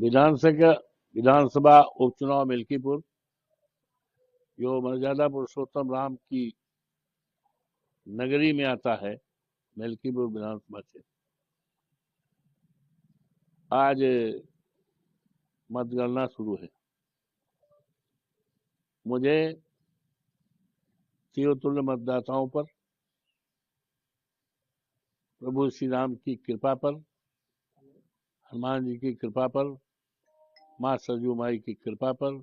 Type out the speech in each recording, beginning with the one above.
विधानसभा उपचुनाव मिल्कीपुर जो मर्यादा पुरुषोत्तम राम की नगरी में आता है, मिल्कीपुर विधानसभा क्षेत्र। आज मतगणना शुरू है। मुझे शिवतुल्य मतदाताओं पर, प्रभु श्री राम की कृपा पर, हनुमान जी की कृपा पर, माँ सरजू माई की कृपा पर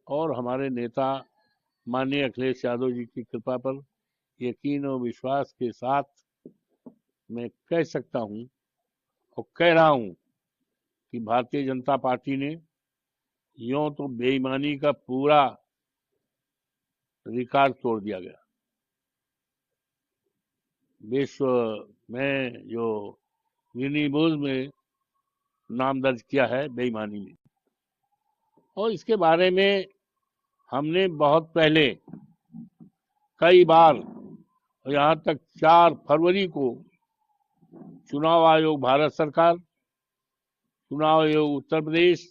और हमारे नेता माननीय अखिलेश यादव जी की कृपा पर यकीन और विश्वास के साथ मैं कह सकता हूं और कह रहा हूं कि भारतीय जनता पार्टी ने यूं तो बेईमानी का पूरा रिकॉर्ड तोड़ दिया गया। विश्व में जो गिनीज में नाम दर्ज किया है बेईमानी में, और इसके बारे में हमने बहुत पहले कई बार, यहाँ तक 4 फरवरी को चुनाव आयोग भारत सरकार, चुनाव आयोग उत्तर प्रदेश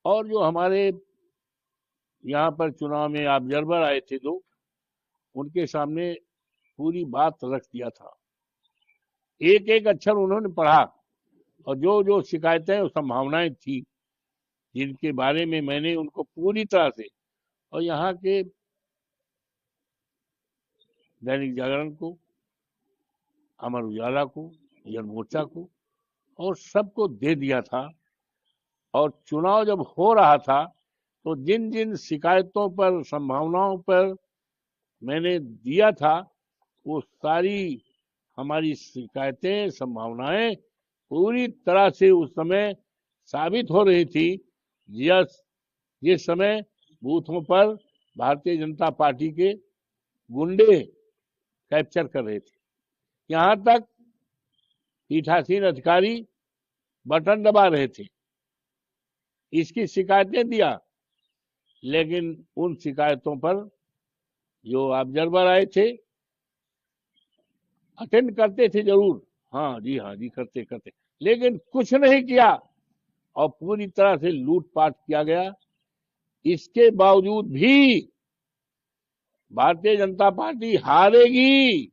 और जो हमारे यहाँ पर चुनाव में ऑब्जर्वर आए थे दो, उनके सामने पूरी बात रख दिया था। एक एक अक्षर उन्होंने पढ़ा और जो जो शिकायतें और संभावनाएं थी जिनके बारे में मैंने उनको पूरी तरह से, और यहाँ के दैनिक जागरण को, अमर उजाला को, जन मोर्चा को और सबको दे दिया था। और चुनाव जब हो रहा था तो जिन जिन शिकायतों पर, संभावनाओं पर मैंने दिया था, वो सारी हमारी शिकायतें, संभावनाएं पूरी तरह से उस समय साबित हो रही थी। जिस समय बूथों पर भारतीय जनता पार्टी के गुंडे कैप्चर कर रहे थे, यहां तक पीठासीन अधिकारी बटन दबा रहे थे, इसकी शिकायतें दिया। लेकिन उन शिकायतों पर जो ऑब्जर्वर आए थे अटेंड करते थे जरूर, हाँ जी करते, लेकिन कुछ नहीं किया और पूरी तरह से लूटपाट किया गया। इसके बावजूद भी भारतीय जनता पार्टी हारेगी।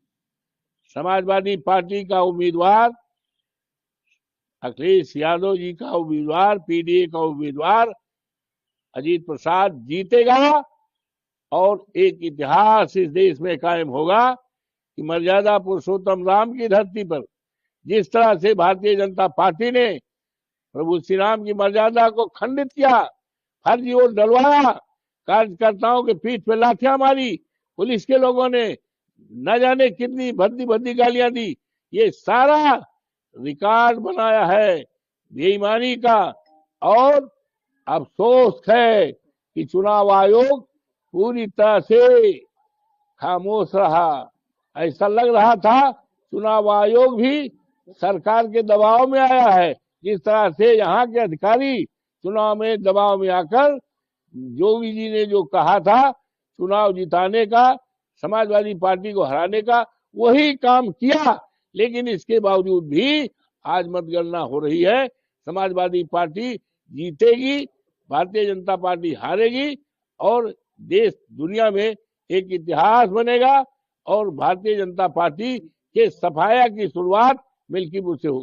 समाजवादी पार्टी का उम्मीदवार, अखिलेश यादव जी का उम्मीदवार, पीडीए का उम्मीदवार अजीत प्रसाद जीतेगा और एक इतिहास इस देश में कायम होगा कि मर्यादा पुरुषोत्तम राम की धरती पर जिस तरह से भारतीय जनता पार्टी ने प्रभु श्री राम की मर्यादा को खंडित किया, फर्जी वोट डलवाया, कार्यकर्ताओं के पीठ पे लाठियां मारी, पुलिस के लोगों ने न जाने कितनी भद्दी भद्दी गालियां दी, ये सारा रिकॉर्ड बनाया है बेईमानी का। और अफसोस है कि चुनाव आयोग पूरी तरह से खामोश रहा। ऐसा लग रहा था चुनाव आयोग भी सरकार के दबाव में आया है। जिस तरह से यहाँ के अधिकारी चुनाव में दबाव में आकर योगी जी ने जो कहा था चुनाव जिताने का, समाजवादी पार्टी को हराने का, वही काम किया। लेकिन इसके बावजूद भी आज मतगणना हो रही है, समाजवादी पार्टी जीतेगी, भारतीय जनता पार्टी हारेगी और देश दुनिया में एक इतिहास बनेगा और भारतीय जनता पार्टी के सफाया की शुरुआत मिल्कीपुर से होगी।